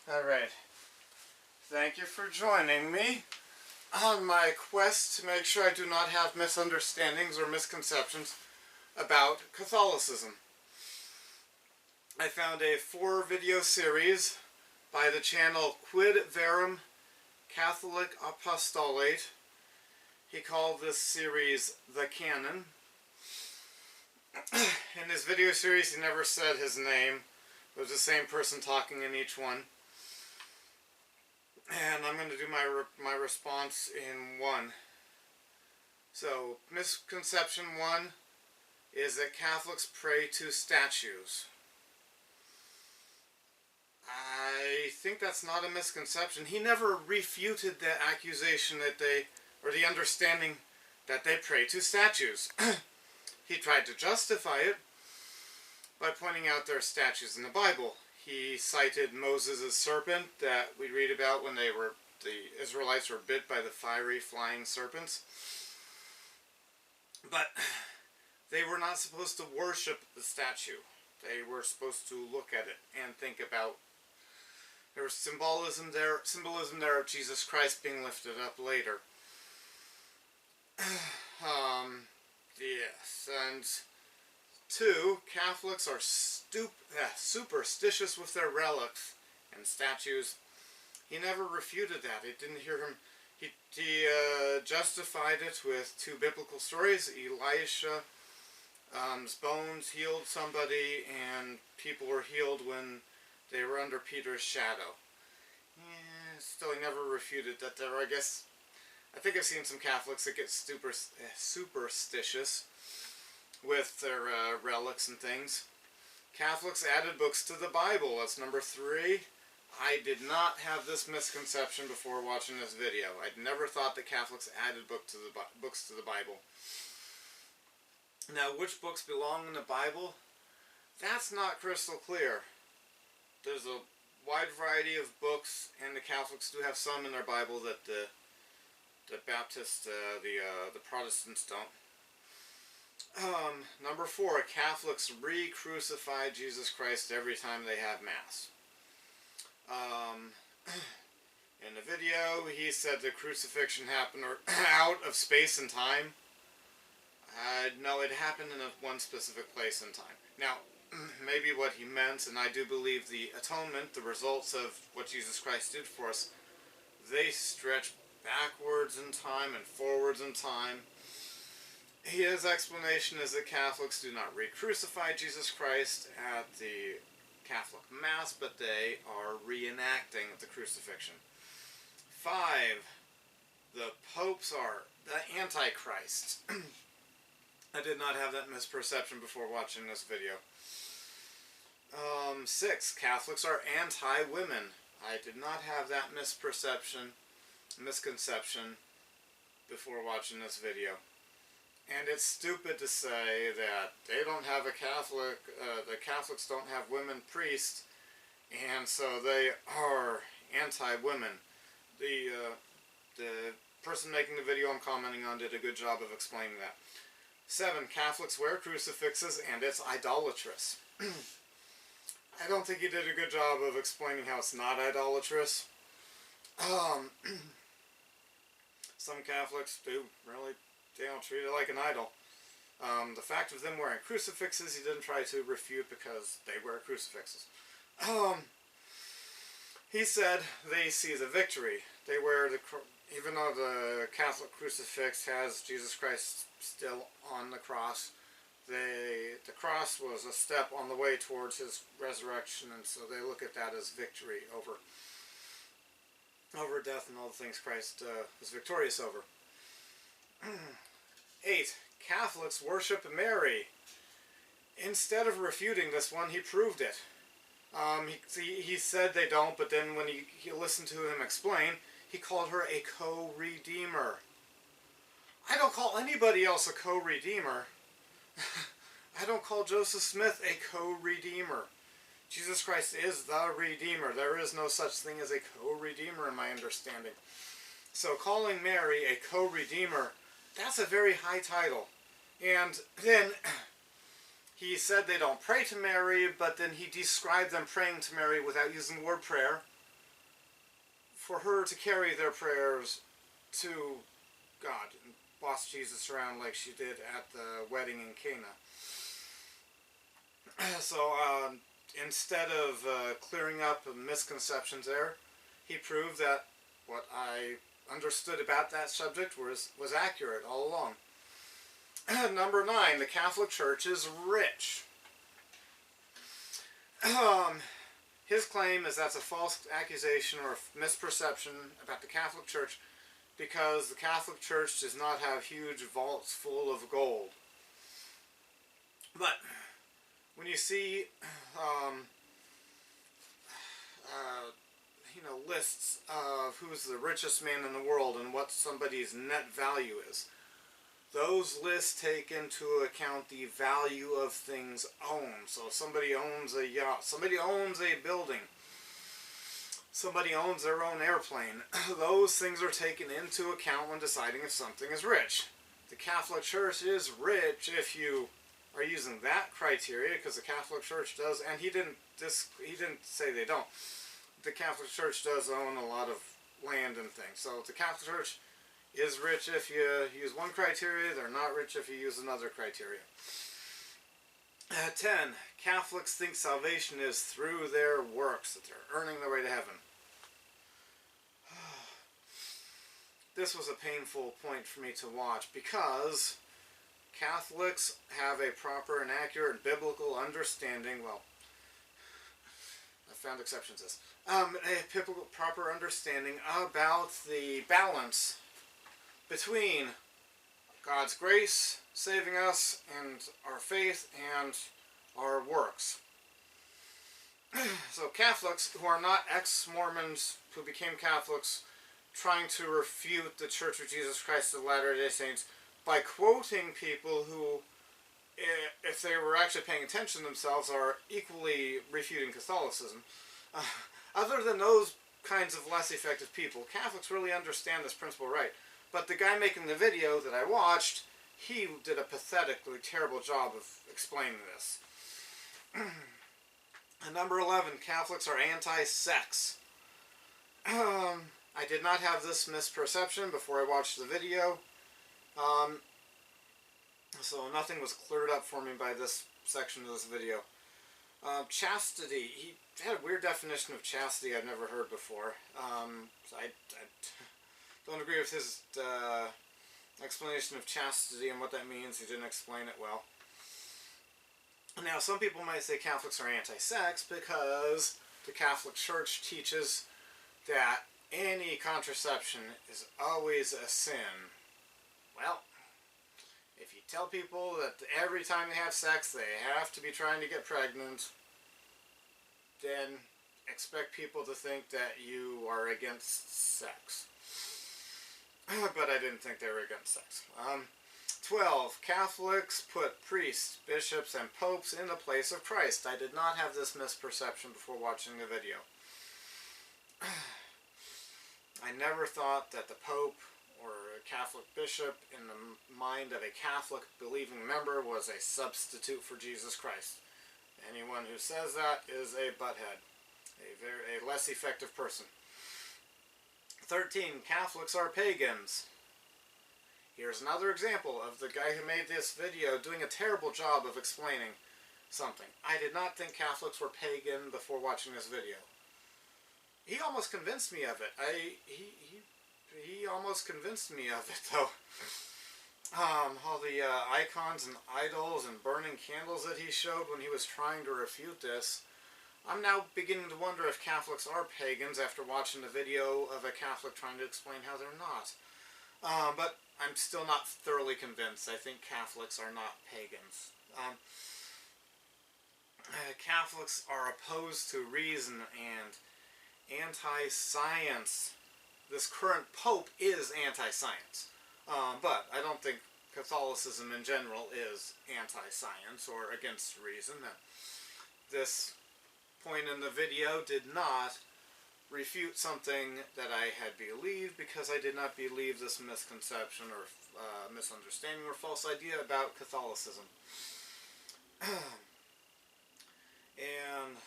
Alright, thank you for joining me on my quest to make sure I do not have misunderstandings or misconceptions about Catholicism. I found a 4-video series by the channel Quid Verum Catholic Apostolate. He called this series The Canon. In his video series he never said his name. It was the same person talking in each one. And I'm going to do my response in one. So, misconception 1 is that Catholics pray to statues. I think that's not a misconception. He never refuted the accusation that or the understanding that they pray to statues. He tried to justify it by pointing out there are statues in the Bible. He cited Moses' serpent that we read about when the Israelites were bit by the fiery flying serpents. But they were not supposed to worship the statue. They were supposed to look at it and think about. There was symbolism there of Jesus Christ being lifted up later. Yes, and 2, Catholics are superstitious with their relics and statues. He never refuted that. It didn't hear him. He justified it with 2 biblical stories. Elisha's bones healed somebody, and people were healed when they were under Peter's shadow. Yeah, still, he never refuted that there. I think I've seen some Catholics that get superstitious with their relics and things. Catholics added books to the Bible. That's number 3. I did not have this misconception before watching this video. I'd never thought that Catholics added books to the Bible. Now, which books belong in the Bible? That's not crystal clear. There's a wide variety of books, and the Catholics do have some in their Bible that the Baptists, the Protestants don't. Number 4, Catholics re-crucify Jesus Christ every time they have Mass. In the video, he said the crucifixion happened out of space and time. No, it happened in one specific place and time. Now, maybe what he meant, and I do believe the atonement, the results of what Jesus Christ did for us, they stretch backwards in time and forwards in time. His explanation is that Catholics do not re-crucify Jesus Christ at the Catholic Mass, but they are reenacting the crucifixion. 5. The popes are the Antichrist. I did not have that misperception before watching this video. 6. Catholics are anti-women. I did not have that misconception before watching this video. And it's stupid to say that they don't have the Catholics don't have women priests, and so they are anti-women. The person making the video I'm commenting on did a good job of explaining that. 7. Catholics wear crucifixes, and it's idolatrous. I don't think he did a good job of explaining how it's not idolatrous. Some Catholics do really. They don't treat it like an idol. The fact of them wearing crucifixes, he didn't try to refute because they wear crucifixes. He said they see the victory. They wear even though the Catholic crucifix has Jesus Christ still on the cross, the cross was a step on the way towards his resurrection, and so they look at that as victory over death and all the things Christ was victorious over. 8. Catholics worship Mary. Instead of refuting this one, he proved it. He said they don't, but then when he listened to him explain, he called her a co-redeemer. I don't call anybody else a co-redeemer. I don't call Joseph Smith a co-redeemer. Jesus Christ is the Redeemer. There is no such thing as a co-redeemer in my understanding. So calling Mary a co-redeemer, that's a very high title. And then he said they don't pray to Mary, but then he described them praying to Mary without using the word prayer. for her to carry their prayers to God and boss Jesus around like she did at the wedding in Cana. So instead of clearing up misconceptions there, he proved that what I understood about that subject was accurate all along. Number 9, the Catholic Church is rich. His claim is that's a false accusation or misperception about the Catholic Church because the Catholic Church does not have huge vaults full of gold. But when you see lists of who's the richest man in the world and what somebody's net value is, those lists take into account the value of things owned. So somebody owns a yacht, somebody owns a building, somebody owns their own airplane. Those things are taken into account when deciding if something is rich. The Catholic Church is rich if you are using that criteria, because the Catholic Church does, and he didn't say they don't. The Catholic Church does own a lot of land and things. So the Catholic Church is rich if you use one criteria, they're not rich if you use another criteria. 10. Catholics think salvation is through their works, that they're earning their way to heaven. This was a painful point for me to watch because Catholics have a proper and accurate biblical understanding, well, I found exceptions to this, a proper understanding about the balance between God's grace saving us and our faith and our works. So Catholics who are not ex-Mormons who became Catholics trying to refute the Church of Jesus Christ of Latter-day Saints by quoting people who, if they were actually paying attention themselves, are equally refuting Catholicism. Other than those kinds of less effective people, Catholics really understand this principle right. But the guy making the video that I watched, he did a pathetically terrible job of explaining this. And number 11, Catholics are anti-sex. I did not have this misperception before I watched the video. So nothing was cleared up for me by this section of this video. Chastity. He had a weird definition of chastity I've never heard before. I don't agree with his explanation of chastity and what that means. He didn't explain it well. Now, some people might say Catholics are anti-sex because the Catholic Church teaches that any contraception is always a sin. Well, if you tell people that every time they have sex they have to be trying to get pregnant, then expect people to think that you are against sex. But I didn't think they were against sex. 12. Catholics put priests, bishops, and popes in the place of Christ. I did not have this misperception before watching the video. I never thought that the Pope or a Catholic bishop in the mind of a Catholic believing member was a substitute for Jesus Christ. Anyone who says that is a butthead, a less effective person. 13. Catholics are pagans. Here's another example of the guy who made this video doing a terrible job of explaining something. I did not think Catholics were pagan before watching this video. He almost convinced me of it. He almost convinced me of it, though. All the icons and idols and burning candles that he showed when he was trying to refute this. I'm now beginning to wonder if Catholics are pagans after watching the video of a Catholic trying to explain how they're not. But I'm still not thoroughly convinced. I think Catholics are not pagans. Catholics are opposed to reason and anti-science. This current Pope is anti-science. But I don't think Catholicism in general is anti-science or against reason. This point in the video did not refute something that I had believed because I did not believe this misconception or misunderstanding or false idea about Catholicism. And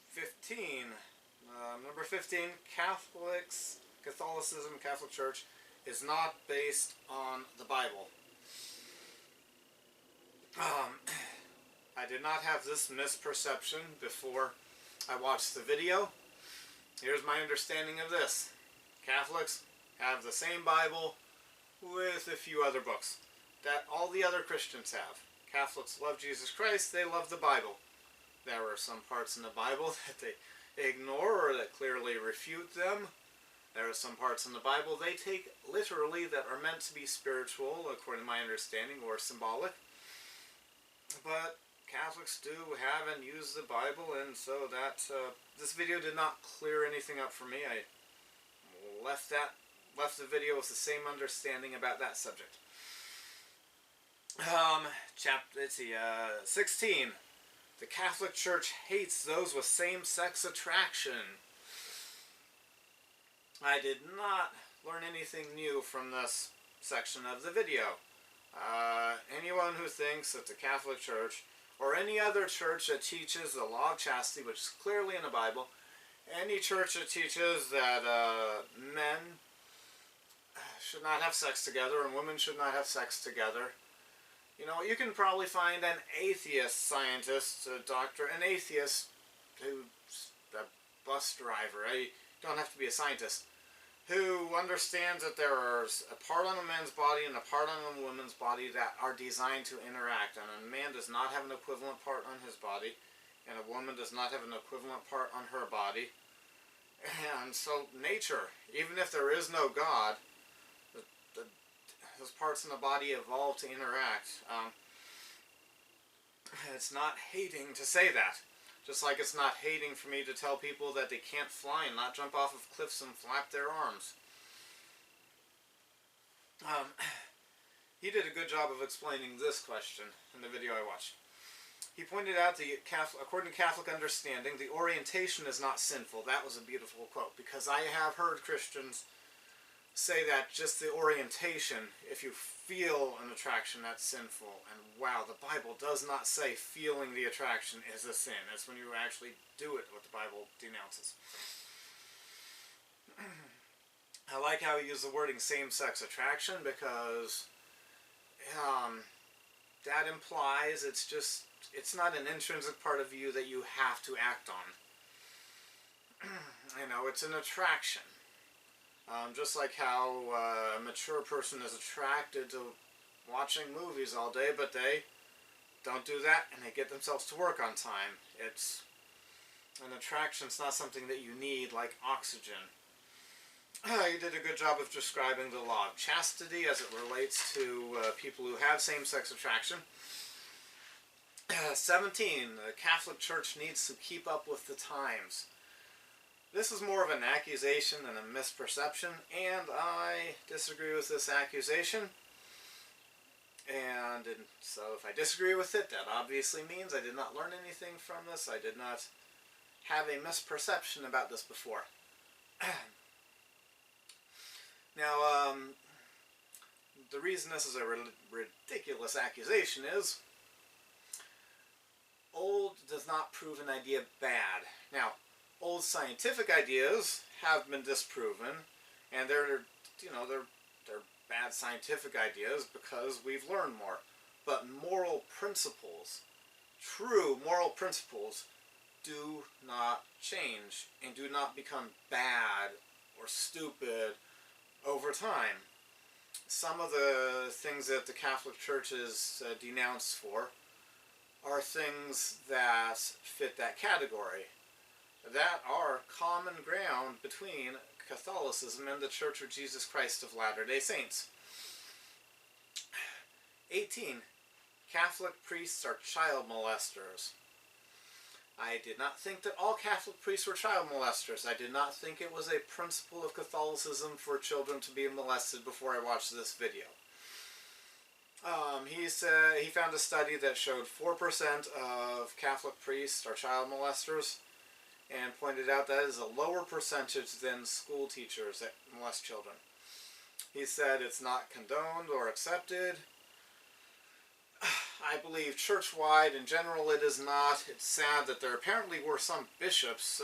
15. Number 15, Catholicism, Catholic Church, is not based on the Bible. I did not have this misperception before I watched the video. Here's my understanding of this. Catholics have the same Bible with a few other books that all the other Christians have. Catholics love Jesus Christ, they love the Bible. There are some parts in the Bible that they ignore or that clearly refute them. There are some parts in the Bible they take literally that are meant to be spiritual, according to my understanding, or symbolic. But Catholics do have and use the Bible, and so that this video did not clear anything up for me. I left the video with the same understanding about that subject. Let's see, 16. The Catholic Church hates those with same-sex attraction. I did not learn anything new from this section of the video. Anyone who thinks that the Catholic Church, or any other church that teaches the law of chastity, which is clearly in the Bible, any church that teaches that men should not have sex together and women should not have sex together, you know, you can probably find an atheist scientist, a doctor, an atheist who's a bus driver. You don't have to be a scientist, who understands that there's a part on a man's body and a part on a woman's body that are designed to interact. And a man does not have an equivalent part on his body, and a woman does not have an equivalent part on her body. And so nature, even if there is no God, those parts in the body evolve to interact. It's not hating to say that. Just like it's not hating for me to tell people that they can't fly and not jump off of cliffs and flap their arms. He did a good job of explaining this question in the video I watched. He pointed out according to Catholic understanding, the orientation is not sinful. That was a beautiful quote, because I have heard Christians say that just the orientation, if you feel an attraction, that's sinful. And wow, the Bible does not say feeling the attraction is a sin. It's when you actually do it what the Bible denounces. I like how he used the wording same-sex attraction, because that implies it's not an intrinsic part of you that you have to act on. You know, it's an attraction. Just like how a mature person is attracted to watching movies all day, but they don't do that and they get themselves to work on time. It's an attraction. It's not something that you need like oxygen. You did a good job of describing the law of chastity as it relates to people who have same-sex attraction. 17. The Catholic Church needs to keep up with the times. This is more of an accusation than a misperception, and I disagree with this accusation. And so if I disagree with it, that obviously means I did not learn anything from this. I did not have a misperception about this before. Now, the reason this is a ridiculous accusation is old does not prove an idea bad. Now, old scientific ideas have been disproven, and they're bad scientific ideas because we've learned more. But moral principles, true moral principles, do not change and do not become bad or stupid over time. Some of the things that the Catholic Church is denounced for are things that fit that category, that are common ground between Catholicism and the Church of Jesus Christ of Latter-day Saints. 18. Catholic priests are child molesters. I did not think that all Catholic priests were child molesters. I did not think it was a principle of Catholicism for children to be molested before I watched this video. He found a study that showed 4% of Catholic priests are child molesters, and pointed out that is a lower percentage than school teachers that molest children. He said it's not condoned or accepted. I believe church-wide in general it is not. It's sad that there apparently were some bishops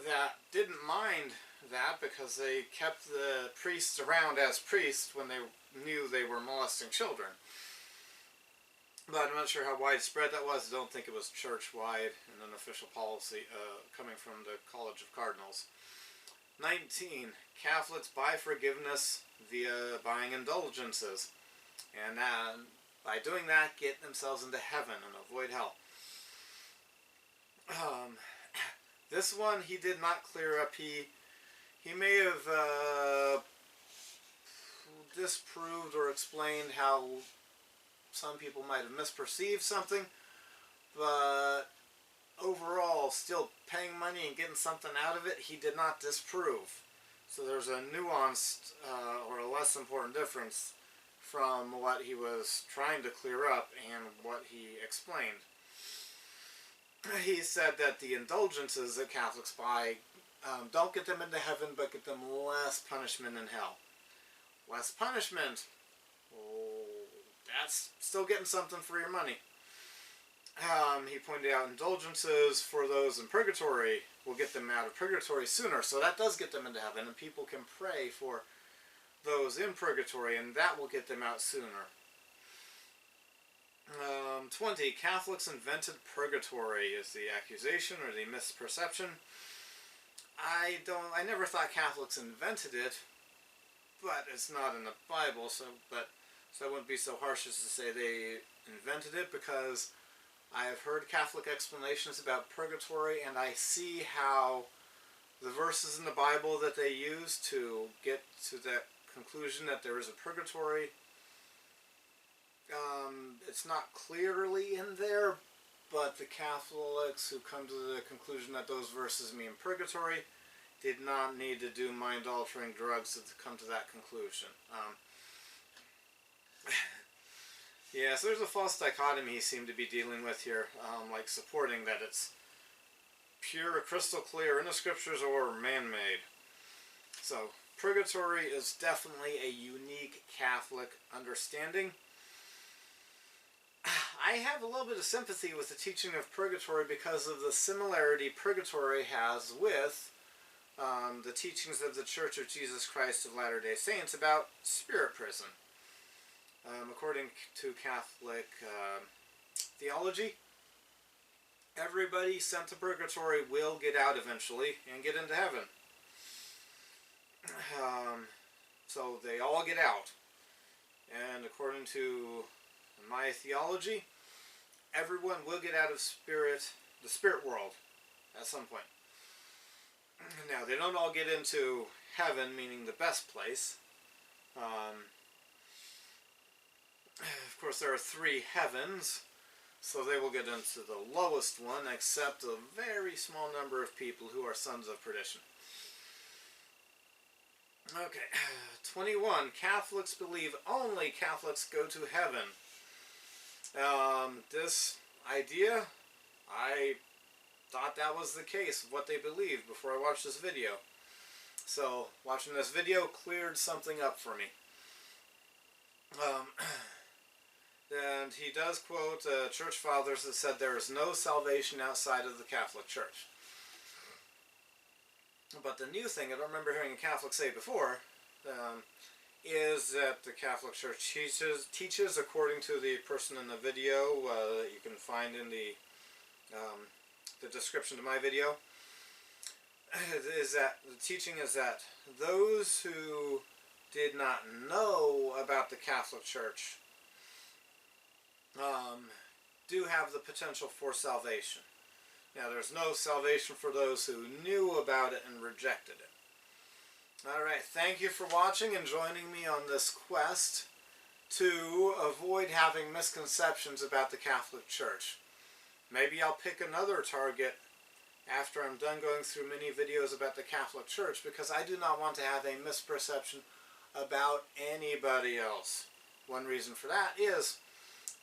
that didn't mind that because they kept the priests around as priests when they knew they were molesting children. But I'm not sure how widespread that was. I don't think it was church-wide and an official policy coming from the College of Cardinals. 19. Catholics buy forgiveness via buying indulgences. And by doing that, get themselves into heaven and avoid hell. This one he did not clear up. He may have disproved or explained how some people might have misperceived something, but overall, still paying money and getting something out of it, he did not disprove. So there's a nuanced or a less important difference from what he was trying to clear up and what he explained. He said that the indulgences that Catholics buy don't get them into heaven, but get them less punishment in hell. Less punishment. Oh, that's still getting something for your money. He pointed out indulgences for those in purgatory will get them out of purgatory sooner. So that does get them into heaven, and people can pray for those in purgatory, and that will get them out sooner. 20. Catholics invented purgatory is the accusation or the misperception. I never thought Catholics invented it, but it's not in the Bible, so I wouldn't be so harsh as to say they invented it, because I have heard Catholic explanations about purgatory, and I see how the verses in the Bible that they use to get to that conclusion that there is a purgatory, it's not clearly in there, but the Catholics who come to the conclusion that those verses mean purgatory did not need to do mind-altering drugs to come to that conclusion. Yeah, so there's a false dichotomy he seemed to be dealing with here, like supporting that it's pure, crystal clear in the scriptures or man-made. So, purgatory is definitely a unique Catholic understanding. I have a little bit of sympathy with the teaching of purgatory because of the similarity purgatory has with the teachings of the Church of Jesus Christ of Latter-day Saints about spirit prison. According to Catholic theology, everybody sent to purgatory will get out eventually and get into heaven. So they all get out. And according to my theology, everyone will get out of the spirit world at some point. Now, they don't all get into heaven, meaning the best place. Of course, there are 3 heavens, so they will get into the lowest one, except a very small number of people who are sons of perdition. Okay, 21. Catholics believe only Catholics go to heaven. This idea, I thought that was the case of what they believed before I watched this video. So, watching this video cleared something up for me. And he does quote church fathers that said there is no salvation outside of the Catholic Church. But the new thing, I don't remember hearing a Catholic say before, is that the Catholic Church teaches according to the person in the video that you can find in the description to my video, is that the teaching is that those who did not know about the Catholic Church do have the potential for salvation. Now, there's no salvation for those who knew about it and rejected it. Alright, thank you for watching and joining me on this quest to avoid having misconceptions about the Catholic Church. Maybe I'll pick another target after I'm done going through many videos about the Catholic Church, because I do not want to have a misperception about anybody else. One reason for that is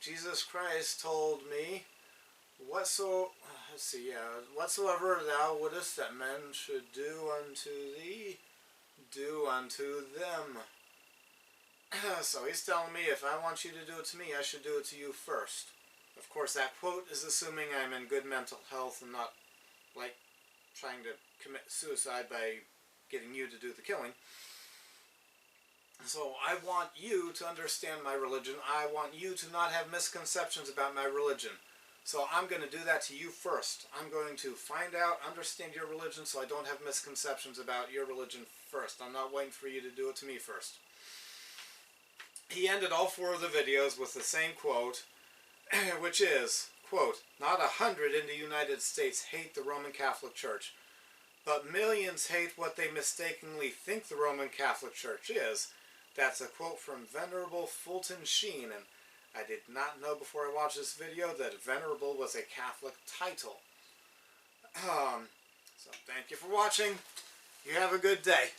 Jesus Christ told me, whatsoever thou wouldest that men should do unto thee, do unto them. So he's telling me if I want you to do it to me, I should do it to you first. Of course, that quote is assuming I'm in good mental health and not, like, trying to commit suicide by getting you to do the killing. So I want you to understand my religion. I want you to not have misconceptions about my religion. So I'm going to do that to you first. I'm going to find out, understand your religion, so I don't have misconceptions about your religion first. I'm not waiting for you to do it to me first. He ended all 4 of the videos with the same quote, which is, quote, "Not 100 in the United States hate the Roman Catholic Church, but millions hate what they mistakenly think the Roman Catholic Church is." That's a quote from Venerable Fulton Sheen, and I did not know before I watched this video that Venerable was a Catholic title. So thank you for watching. You have a good day.